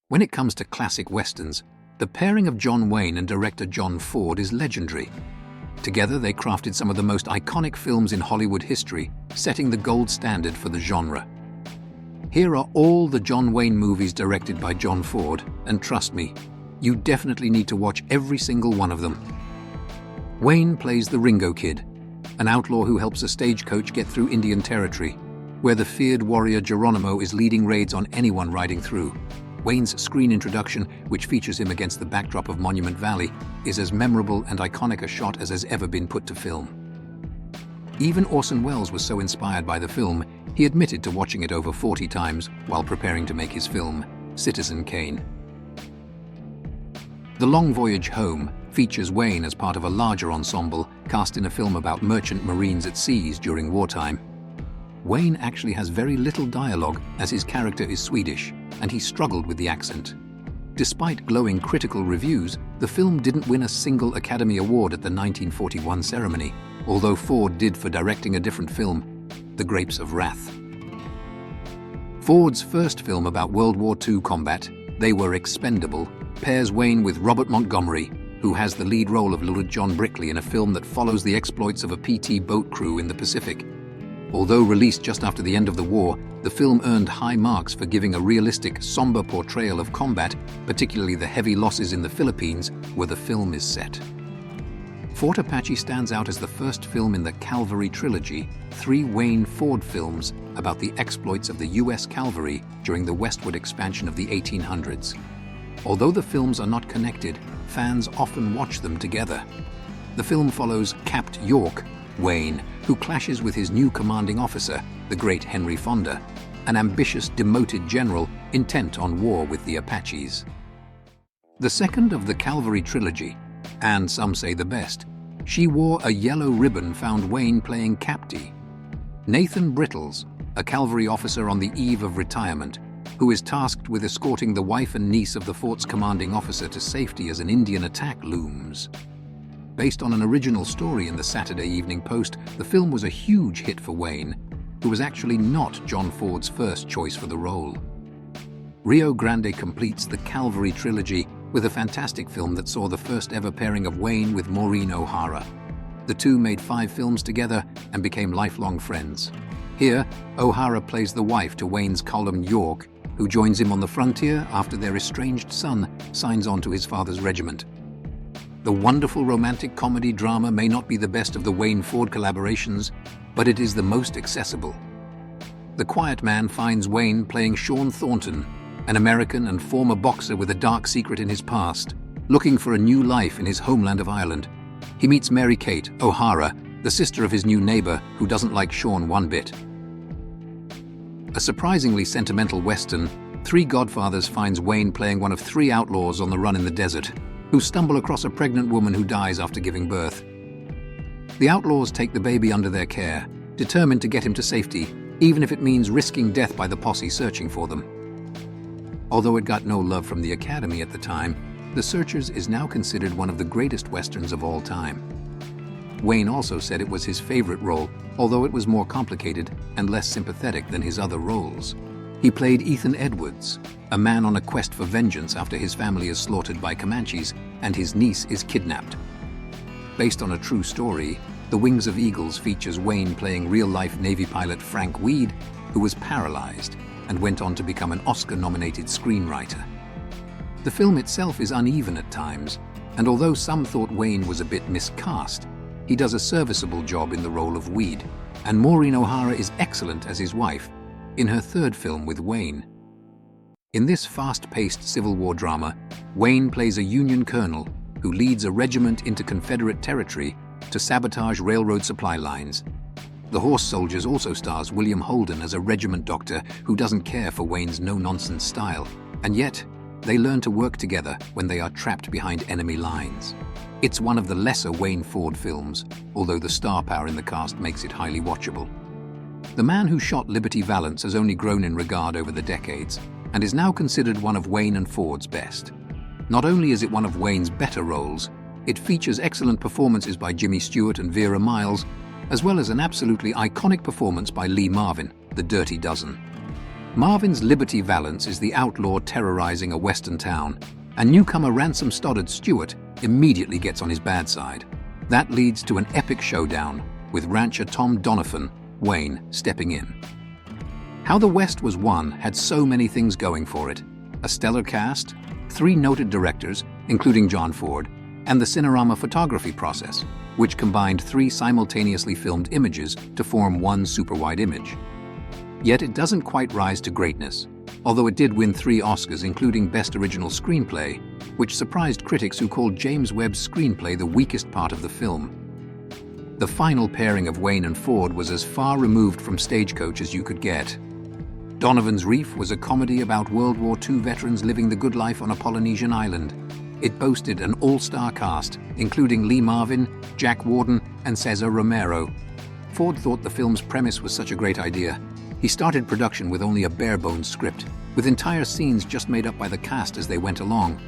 When it comes to classic westerns, the pairing of John Wayne and director John Ford is legendary. Together, they crafted some of the most iconic films in Hollywood history, setting the gold standard for the genre. Here are all the John Wayne movies directed by John Ford, and trust me, you definitely need to watch every single one of them. Wayne plays the Ringo Kid, an outlaw who helps a stagecoach get through Indian territory, where the feared warrior Geronimo is leading raids on anyone riding through. Wayne's screen introduction, which features him against the backdrop of Monument Valley, is as memorable and iconic a shot as has ever been put to film. Even Orson Welles was so inspired by the film, he admitted to watching it over 40 times while preparing to make his film, Citizen Kane. The Long Voyage Home features Wayne as part of a larger ensemble cast in a film about merchant marines at seas during wartime. Wayne actually has very little dialogue as his character is Swedish, and he struggled with the accent. Despite glowing critical reviews, the film didn't win a single Academy Award at the 1941 ceremony, although Ford did for directing a different film, The Grapes of Wrath. Ford's first film about World War II combat, They Were Expendable, pairs Wayne with Robert Montgomery, who has the lead role of Little John Brickley in a film that follows the exploits of a PT boat crew in the Pacific. Although released just after the end of the war, the film earned high marks for giving a realistic, somber portrayal of combat, particularly the heavy losses in the Philippines, where the film is set. Fort Apache stands out as the first film in the Cavalry trilogy, 3 Wayne Ford films about the exploits of the U.S. cavalry during the westward expansion of the 1800s. Although the films are not connected, fans often watch them together. The film follows Capt. York Wayne, who clashes with his new commanding officer, the great Henry Fonda, an ambitious, demoted general intent on war with the Apaches. The second of the Cavalry trilogy, and some say the best, She Wore a Yellow Ribbon, found Wayne playing Capty. Nathan Brittles, a cavalry officer on the eve of retirement, who is tasked with escorting the wife and niece of the fort's commanding officer to safety as an Indian attack looms. Based on an original story in the Saturday Evening Post, the film was a huge hit for Wayne, who was actually not John Ford's first choice for the role. Rio Grande completes the Cavalry trilogy with a fantastic film that saw the first ever pairing of Wayne with Maureen O'Hara. The two made 5 films together and became lifelong friends. Here, O'Hara plays the wife to Wayne's Colum York, who joins him on the frontier after their estranged son signs on to his father's regiment. The wonderful romantic comedy drama may not be the best of the Wayne-Ford collaborations, but it is the most accessible. The Quiet Man finds Wayne playing Sean Thornton, an American and former boxer with a dark secret in his past, looking for a new life in his homeland of Ireland. He meets Mary Kate O'Hara, the sister of his new neighbor, who doesn't like Sean one bit. A surprisingly sentimental western, Three Godfathers finds Wayne playing one of 3 outlaws on the run in the desert, who stumble across a pregnant woman who dies after giving birth. The outlaws take the baby under their care, determined to get him to safety, even if it means risking death by the posse searching for them. Although it got no love from the Academy at the time, The Searchers is now considered one of the greatest westerns of all time. Wayne also said it was his favorite role, although it was more complicated and less sympathetic than his other roles. He played Ethan Edwards, a man on a quest for vengeance after his family is slaughtered by Comanches and his niece is kidnapped. Based on a true story, The Wings of Eagles features Wayne playing real-life Navy pilot Frank Weed, who was paralyzed and went on to become an Oscar-nominated screenwriter. The film itself is uneven at times, and although some thought Wayne was a bit miscast, he does a serviceable job in the role of Weed, and Maureen O'Hara is excellent as his wife, in her 3rd film with Wayne. In this fast-paced Civil War drama, Wayne plays a Union colonel who leads a regiment into Confederate territory to sabotage railroad supply lines. The Horse Soldiers also stars William Holden as a regiment doctor who doesn't care for Wayne's no-nonsense style, and yet they learn to work together when they are trapped behind enemy lines. It's one of the lesser Wayne Ford films, although the star power in the cast makes it highly watchable. The Man Who Shot Liberty Valance has only grown in regard over the decades, and is now considered one of Wayne and Ford's best. Not only is it one of Wayne's better roles, it features excellent performances by Jimmy Stewart and Vera Miles, as well as an absolutely iconic performance by Lee Marvin, the Dirty Dozen. Marvin's Liberty Valance is the outlaw terrorizing a western town, and newcomer Ransom Stoddard Stewart immediately gets on his bad side. That leads to an epic showdown, with rancher Tom Donovan, Wayne, stepping in. How the West Was Won had so many things going for it. A stellar cast, 3 noted directors, including John Ford, and the Cinerama photography process, which combined 3 simultaneously filmed images to form one super-wide image. Yet it doesn't quite rise to greatness, although it did win 3 Oscars, including Best Original Screenplay, which surprised critics who called James Webb's screenplay the weakest part of the film. The final pairing of Wayne and Ford was as far removed from Stagecoach as you could get. Donovan's Reef was a comedy about World War II veterans living the good life on a Polynesian island. It boasted an all-star cast, including Lee Marvin, Jack Warden, and Cesar Romero. Ford thought the film's premise was such a great idea. He started production with only a bare-bones script, with entire scenes just made up by the cast as they went along.